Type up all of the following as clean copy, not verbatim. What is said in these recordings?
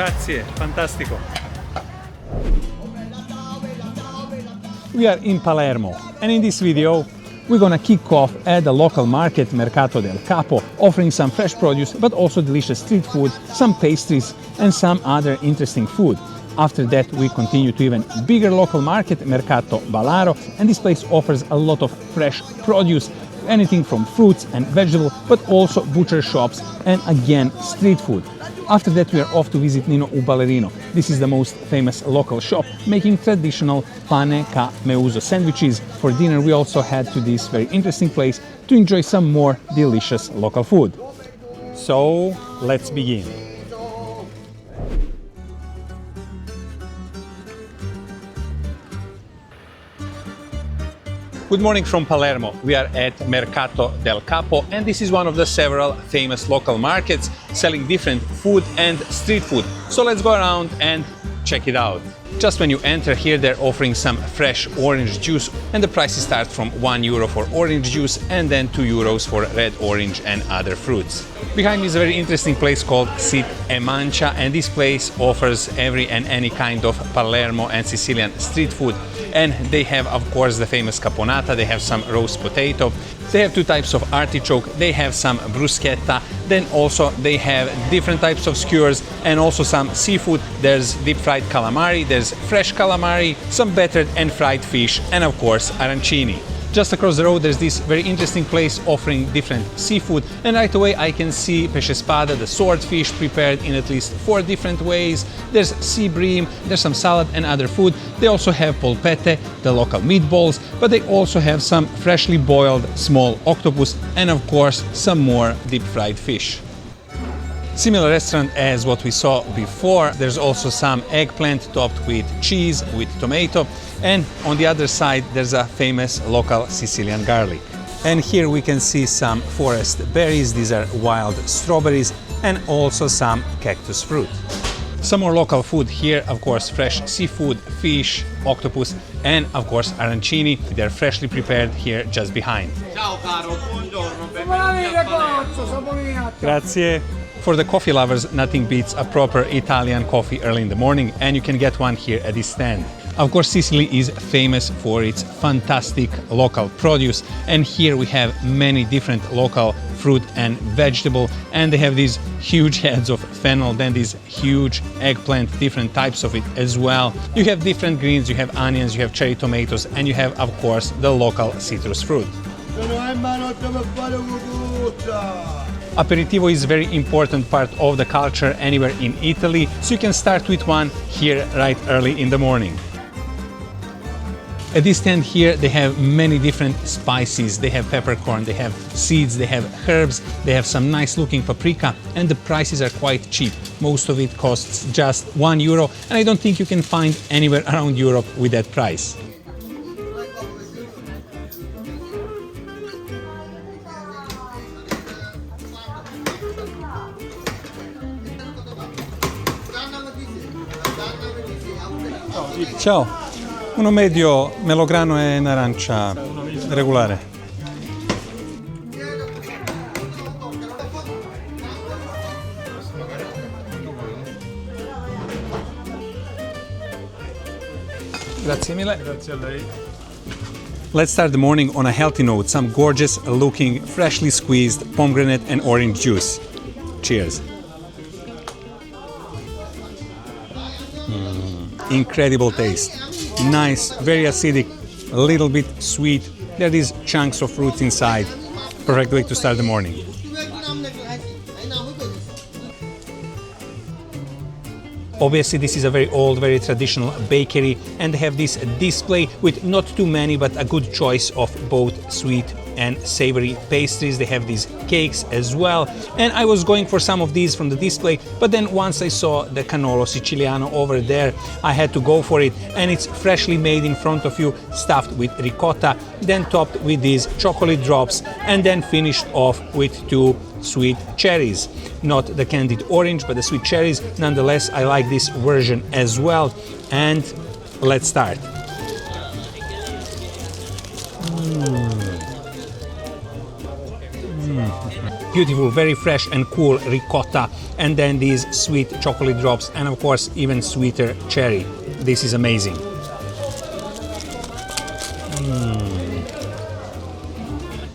Grazie, fantastico. We are in Palermo, and in this video we're gonna kick off at the local market Mercato del Capo, offering some fresh produce but also delicious street food, some pastries and some other interesting food. After that we continue to even bigger local market Mercato Ballarò, and this place offers a lot of fresh produce, anything from fruits and vegetables, but also butcher shops and again street food. After that we are off to visit Nino Ballerino. This is the most famous local shop making traditional pane ca meuso sandwiches. For dinner we also head to this very interesting place to enjoy some more delicious local food. So let's begin. Good morning from Palermo. We are at Mercato del Capo, and this is one of the several famous local markets selling different food and street food. So let's go around and check it out. Just when you enter here, they're offering some fresh orange juice, and the prices start from €1 for orange juice and then €2 for red orange and other fruits. Behind me is a very interesting place called Sit e Mangia, and this place offers every and any kind of Palermo and Sicilian street food. And they have, of course, the famous caponata, they have some roast potato, they have two types of artichoke, they have some bruschetta, then also they have different types of skewers and also some seafood. There's deep fried calamari, there's fresh calamari, some battered and fried fish, and of course arancini. Just across the road there's this very interesting place offering different seafood, and right away I can see pesce spada, the swordfish, prepared in at least 4 different ways. There's sea bream, there's some salad and other food. They also have polpette, the local meatballs, but they also have some freshly boiled small octopus and of course some more deep fried fish. Similar restaurant as what we saw before. There's also some eggplant topped with cheese, with tomato, and on the other side there's a famous local Sicilian garlic. And here we can see some forest berries, these are wild strawberries, and also some cactus fruit. Some more local food here, of course, fresh seafood, fish, octopus, and of course arancini. They're freshly prepared here just behind. Ciao caro, buongiorno, benvenuti a Palermo. Grazie. For the coffee lovers, nothing beats a proper Italian coffee early in the morning, and you can get one here at this stand. Of course, Sicily is famous for its fantastic local produce, and here we have many different local fruit and vegetable, and they have these huge heads of fennel, then these huge eggplant, different types of it as well. You have different greens, you have onions, you have cherry tomatoes, and you have, of course, the local citrus fruit. Aperitivo is a very important part of the culture anywhere in Italy, so you can start with one here right early in the morning. At this stand here they have many different spices. They have peppercorn, they have seeds, they have herbs, they have some nice looking paprika, and the prices are quite cheap. Most of it costs just €1, and I don't think you can find anywhere around Europe with that price. Ciao, uno medio melograno e un'arancia regolare. Grazie mille. Grazie a lei. Let's start the morning on a healthy note, some gorgeous looking, freshly squeezed pomegranate and orange juice. Cheers. Incredible taste. Nice, very acidic, a little bit sweet. There are these chunks of fruits inside. Perfect way to start the morning. Obviously this is a very old, very traditional bakery, and they have this display with not too many but a good choice of both sweet and savory pastries. They have these cakes as well, and I was going for some of these from the display, but then once I saw the Cannolo Siciliano over there, I had to go for it, and it's freshly made in front of you, stuffed with ricotta, then topped with these chocolate drops, and then finished off with 2 sweet cherries. Not the candied orange, but the sweet cherries. Nonetheless, I like this version as well, and let's start. Beautiful, very fresh and cool ricotta, and then these sweet chocolate drops, and of course even sweeter cherry. This is amazing.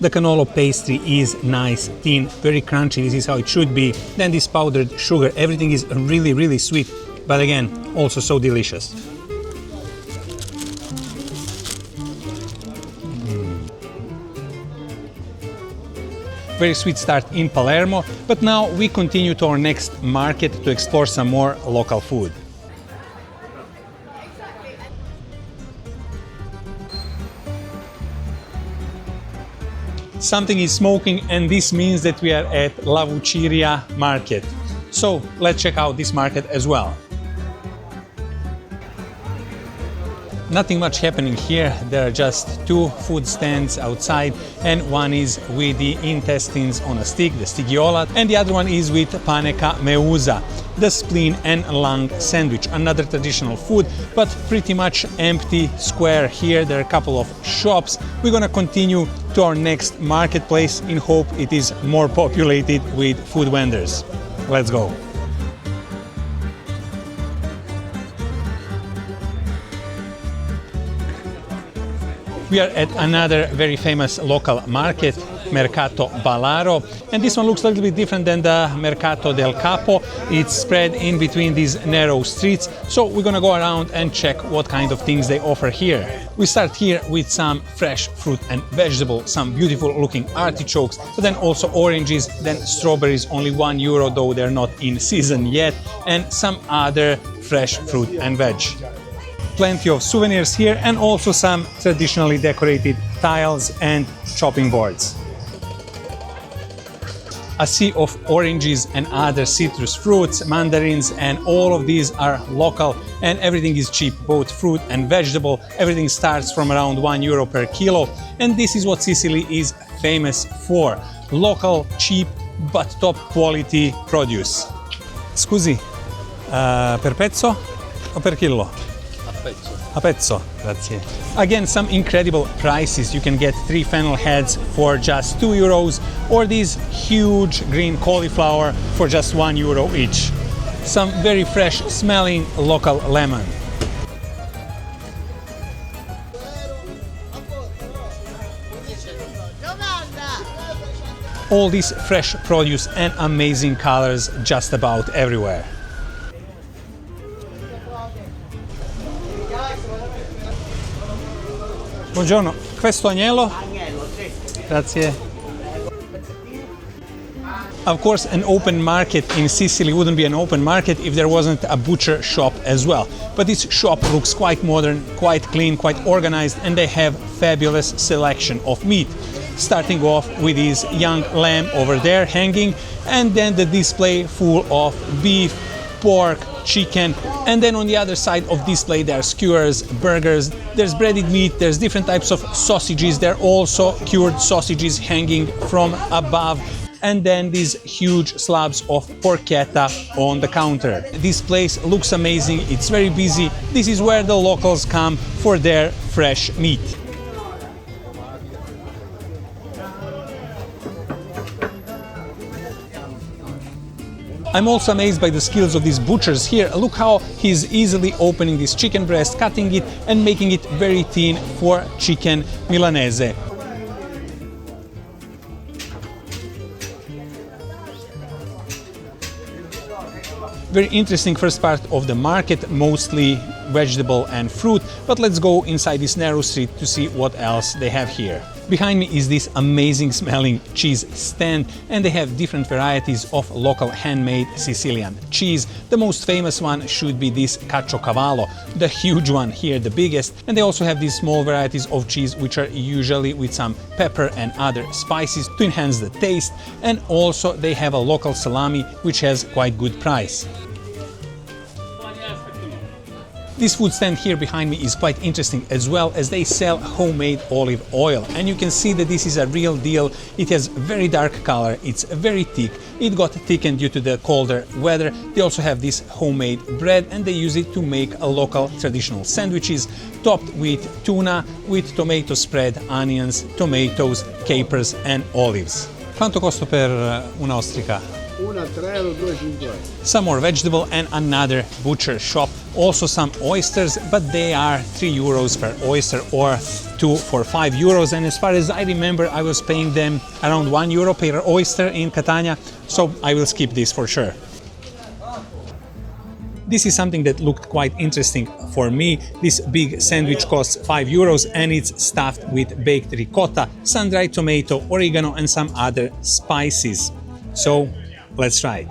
The cannolo pastry is nice, thin, very crunchy. This is how it should be. Then this powdered sugar, everything is really, really sweet, but again, also so delicious. Very sweet start in Palermo, but now we continue to our next market to explore some more local food. Something is smoking, and this means that we are at La Vuciria market. So let's check out this market as well. Nothing much happening here. There are just two food stands outside, and one is with the intestines on a stick, the stigghiola, and the other one is with paneca meusa, the spleen and lung sandwich, another traditional food, but pretty much empty square here. There are a couple of shops. We're gonna continue to our next marketplace in hope it is more populated with food vendors. Let's go. We are at another very famous local market, Mercato Ballarò, and this one looks a little bit different than the Mercato del Capo. It's spread in between these narrow streets, so we're gonna go around and check what kind of things they offer here. We start here with some fresh fruit and vegetable, some beautiful looking artichokes, but then also oranges, then strawberries, only €1, though they're not in season yet, and some other fresh fruit and veg. Plenty of souvenirs here, and also some traditionally decorated tiles and chopping boards. A sea of oranges and other citrus fruits, mandarins, and all of these are local, and everything is cheap, both fruit and vegetable. Everything starts from around €1 per kilo, and this is what Sicily is famous for. Local, cheap, but top quality produce. Scusi, per pezzo o per chilo? A pezzo, grazie. Again, some incredible prices. You can get 3 fennel heads for just €2, or these huge green cauliflower for just €1 each. Some very fresh smelling local lemon. All this fresh produce and amazing colors just about everywhere. Buongiorno, questo agnello? Agnello, sì. Grazie. Of course, an open market in Sicily wouldn't be an open market if there wasn't a butcher shop as well. But this shop looks quite modern, quite clean, quite organized, and they have fabulous selection of meat. Starting off with this young lamb over there hanging, and then the display full of beef, pork, chicken, and then on the other side of display there are skewers, burgers, there's breaded meat, there's different types of sausages, there are also cured sausages hanging from above, and then these huge slabs of porchetta on the counter. This place looks amazing, it's very busy. This is where the locals come for their fresh meat. I'm also amazed by the skills of these butchers here. Look how he's easily opening this chicken breast, cutting it and making it very thin for chicken Milanese. Very interesting first part of the market, mostly vegetable and fruit, but let's go inside this narrow street to see what else they have here. Behind me is this amazing smelling cheese stand, and they have different varieties of local handmade Sicilian cheese. The most famous one should be this caciocavallo, the huge one here, the biggest, and they also have these small varieties of cheese which are usually with some pepper and other spices to enhance the taste, and also they have a local salami which has quite good price. This food stand here behind me is quite interesting as well, as they sell homemade olive oil, and you can see that this is a real deal. It has very dark color, it's very thick, it got thickened due to the colder weather. They also have this homemade bread, and they use it to make a local traditional sandwiches topped with tuna, with tomato spread, onions, tomatoes, capers and olives. Quanto costa per un'ostrica? Una 3 o 2,50 euro. Some more vegetable and another butcher shop. Also some oysters, but they are 3 euros per oyster or 2 for 5 euros. And as far as I remember, I was paying them around 1 euro per oyster in Catania, so I will skip this for sure. This is something that looked quite interesting for me. This big sandwich costs 5 euros and it's stuffed with baked ricotta, sun-dried tomato, oregano and some other spices. So let's try it.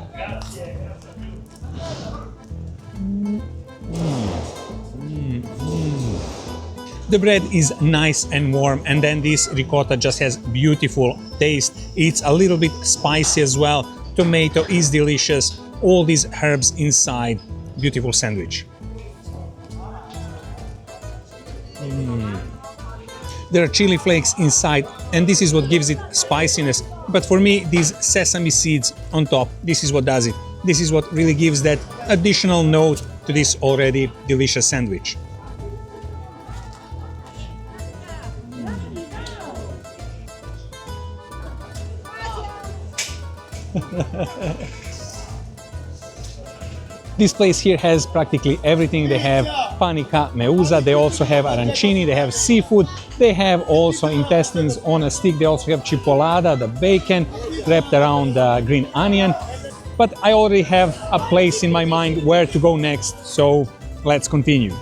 The bread is nice and warm, and then this ricotta just has beautiful taste. It's a little bit spicy as well. Tomato is delicious. All these herbs inside. Beautiful sandwich. There are chili flakes inside, and this is what gives it spiciness. But for me, these sesame seeds on top, this is what does it. This is what really gives that additional note to this already delicious sandwich. This place here has practically everything. They have panica meusa, they also have arancini, they have seafood, they have also intestines on a stick, they also have cipollata, the bacon wrapped around green onion. But I already have a place in my mind where to go next, so let's continue.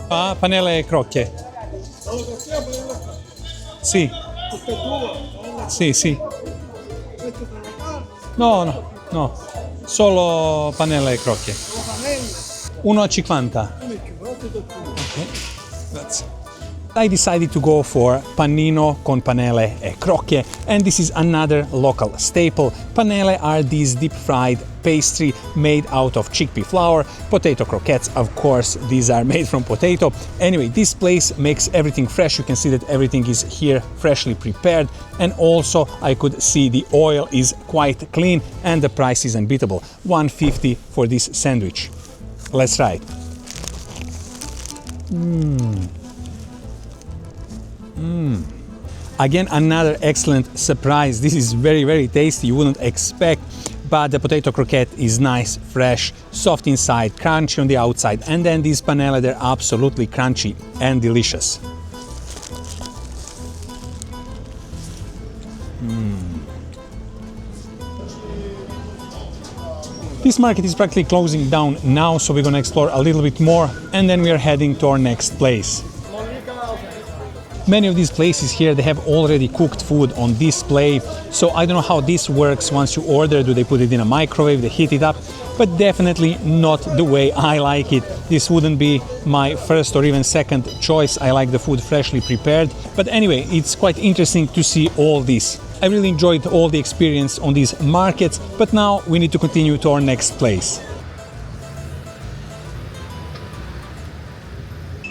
Panelle e crocchè. Sì. Sì, sì. No. Solo panelle e crocchè. 1,50. Okay, grazie. I decided to go for panino con panelle e crocchè, and this is another local staple. Panelle are these deep-fried pastry made out of chickpea flour. Potato croquettes, of course, these are made from potato. Anyway, this place makes everything fresh. You can see that everything is here freshly prepared, and also I could see the oil is quite clean and the price is unbeatable. 150 for this sandwich. Let's try it. Again, another excellent surprise. This is very, very tasty. You wouldn't expect, but the potato croquette is nice, fresh, soft inside, crunchy on the outside, and then these panelle, they're absolutely crunchy and delicious. This market is practically closing down now, so we're gonna explore a little bit more, and then we are heading to our next place. Many of these places here, they have already cooked food on display, so I don't know how this works once you order. Do they put it in a microwave, they heat it up? But definitely not the way I like it. This wouldn't be my first or even second choice. I like the food freshly prepared. But anyway, it's quite interesting to see all this. I really enjoyed all the experience on these markets, but now we need to continue to our next place.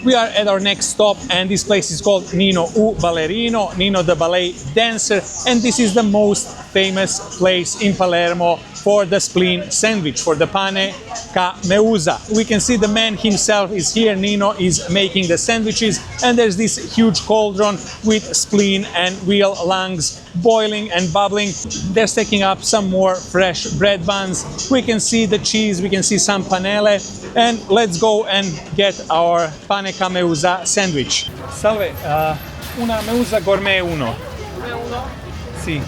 We are at our next stop, and this place is called Nino Ballerino, Nino the ballet dancer, and this is the most famous place in Palermo for the spleen sandwich, for the pane ca meusa. We can see the man himself is here. Nino is making the sandwiches, and there's this huge cauldron with spleen and real lungs boiling and bubbling. They're stacking up some more fresh bread buns. We can see the cheese, we can see some panelle, and let's go and get our pane ca meusa sandwich. Salve, una meusa gourmet 1. Gourmet 1? Sì.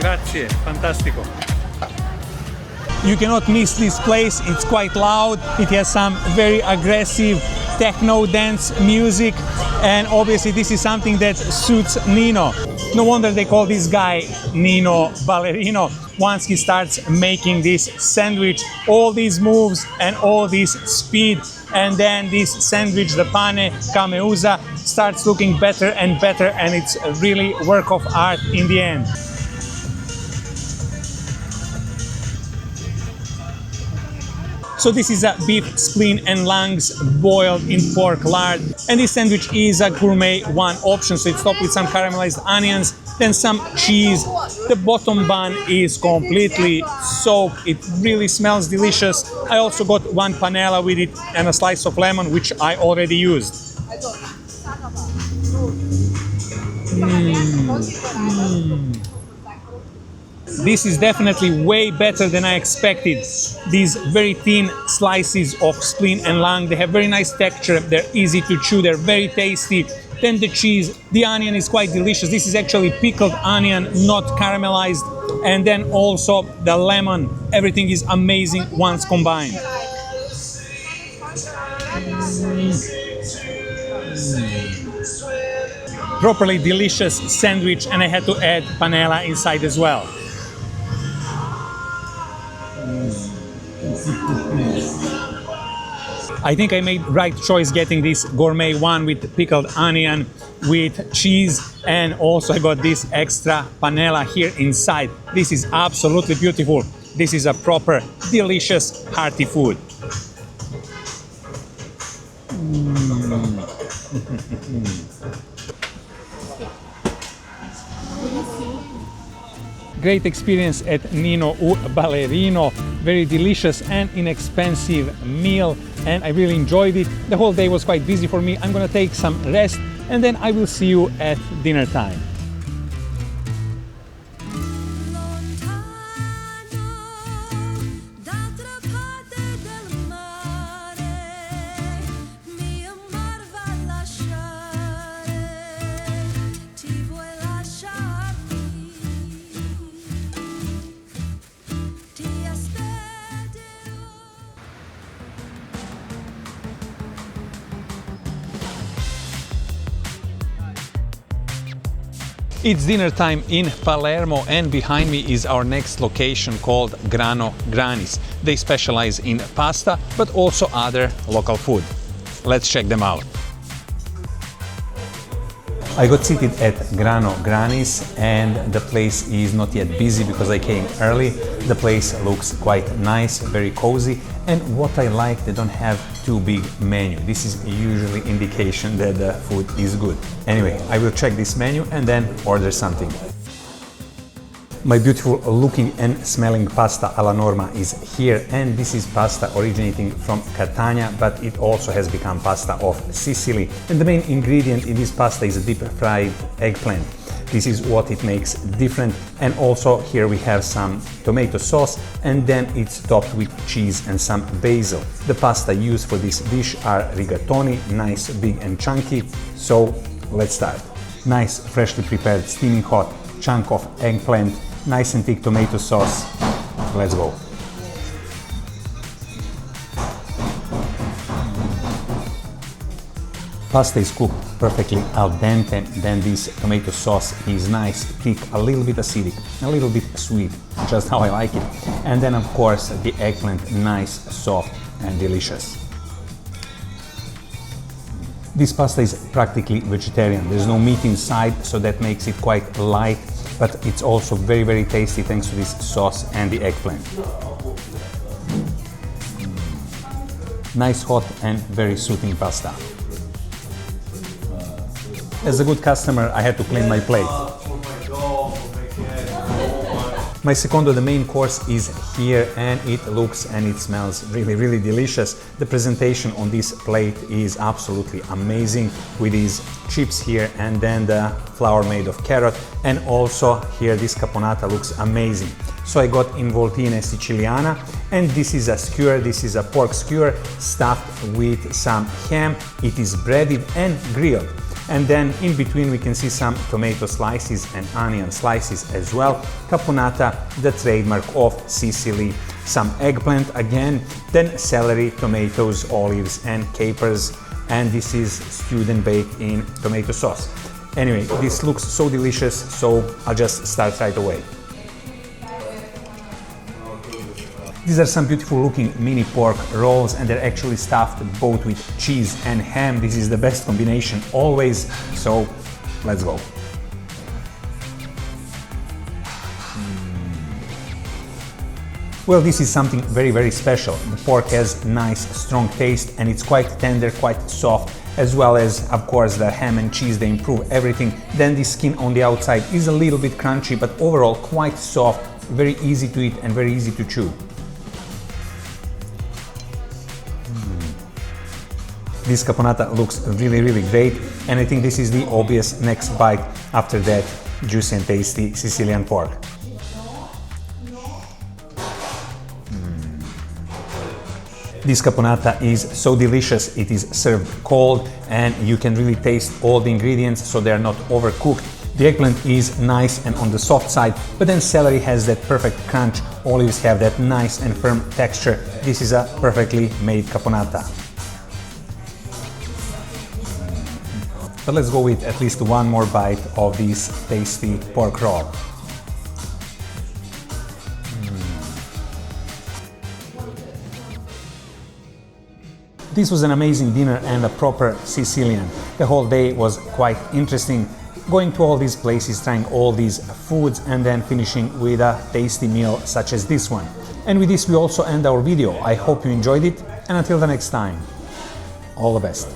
Grazie, fantastico. You cannot miss this place. It's quite loud. It has some very aggressive techno dance music, and obviously this is something that suits Nino. No wonder they call this guy Nino Ballerino. Once he starts making this sandwich, all these moves and all this speed, and then this sandwich, the pane cameusa, starts looking better and better, and it's really work of art in the end. So this is a beef spleen and lungs boiled in pork lard, and this sandwich is a gourmet one option, so it's topped with some caramelized onions, then some cheese. The bottom bun is completely soaked, it really smells delicious. I also got one panella with it and a slice of lemon, which I already used. This is definitely way better than I expected. These very thin slices of spleen and lung, they have very nice texture, they're easy to chew, they're very tasty. Then the cheese, the onion is quite delicious. This is actually pickled onion, not caramelized. And then also the lemon, everything is amazing once combined. Properly delicious sandwich, and I had to add panella inside as well. I think I made right choice getting this gourmet one with pickled onion, with cheese, and also I got this extra panella here inside. This is absolutely beautiful. This is a proper, delicious, hearty food. Great experience at Nino Ballerino. Very delicious and inexpensive meal, and I really enjoyed it. The whole day was quite busy for me. I'm gonna take some rest, and then I will see you at dinner time. It's dinner time in Palermo, and behind me is our next location called Grano Granis. They specialize in pasta, but also other local food. Let's check them out. I got seated at Grano Granis, and the place is not yet busy because I came early. The place looks quite nice, very cozy, and what I like, they don't have too big menu. This is usually indication that the food is good. Anyway, I will check this menu and then order something. My beautiful looking and smelling pasta alla Norma is here, and this is pasta originating from Catania, but it also has become pasta of Sicily. And the main ingredient in this pasta is a deep fried eggplant. This is what it makes different. And also here we have some tomato sauce, and then it's topped with cheese and some basil. The pasta used for this dish are rigatoni, nice, big and chunky. So let's start. Nice, freshly prepared, steaming hot chunk of eggplant, nice and thick tomato sauce. Let's go. Pasta is cooked perfectly al dente, then this tomato sauce is nice, thick, a little bit acidic, a little bit sweet, just how I like it. And then of course the eggplant, nice, soft and delicious. This pasta is practically vegetarian. There's no meat inside, so that makes it quite light, but it's also very, very tasty thanks to this sauce and the eggplant. Nice, hot and very soothing pasta. As a good customer, I had to clean my plate. My secondo, the main course, is here, and it looks and it smells really, really delicious. The presentation on this plate is absolutely amazing, with these chips here and then the flour made of carrot, and also here this caponata looks amazing. So I got involtine siciliana, and this is a skewer, this is a pork skewer stuffed with some ham. It is breaded and grilled. And then in between we can see some tomato slices and onion slices as well. Caponata, the trademark of Sicily. Some eggplant again, then celery, tomatoes, olives and capers. and this is stewed and baked in tomato sauce. Anyway, this looks so delicious, so I'll just start right away. These are some beautiful looking mini pork rolls, and they're actually stuffed both with cheese and ham. This is the best combination always, so let's go. Well, this is something very, very special. The pork has nice, strong taste, and it's quite tender, quite soft, as well as, of course, the ham and cheese, they improve everything. Then the skin on the outside is a little bit crunchy, but overall quite soft, very easy to eat and very easy to chew. This caponata looks really, really great, and I think this is the obvious next bite after that juicy and tasty Sicilian pork. This caponata is so delicious. It is served cold and you can really taste all the ingredients, so they are not overcooked. The eggplant is nice and on the soft side, but then celery has that perfect crunch, olives have that nice and firm texture. This is a perfectly made caponata. But let's go with at least one more bite of this tasty pork roll. This was an amazing dinner and a proper Sicilian. The whole day was quite interesting, going to all these places, trying all these foods, and then finishing with a tasty meal such as this one. And with this we also end our video. I hope you enjoyed it, and until the next time, all the best.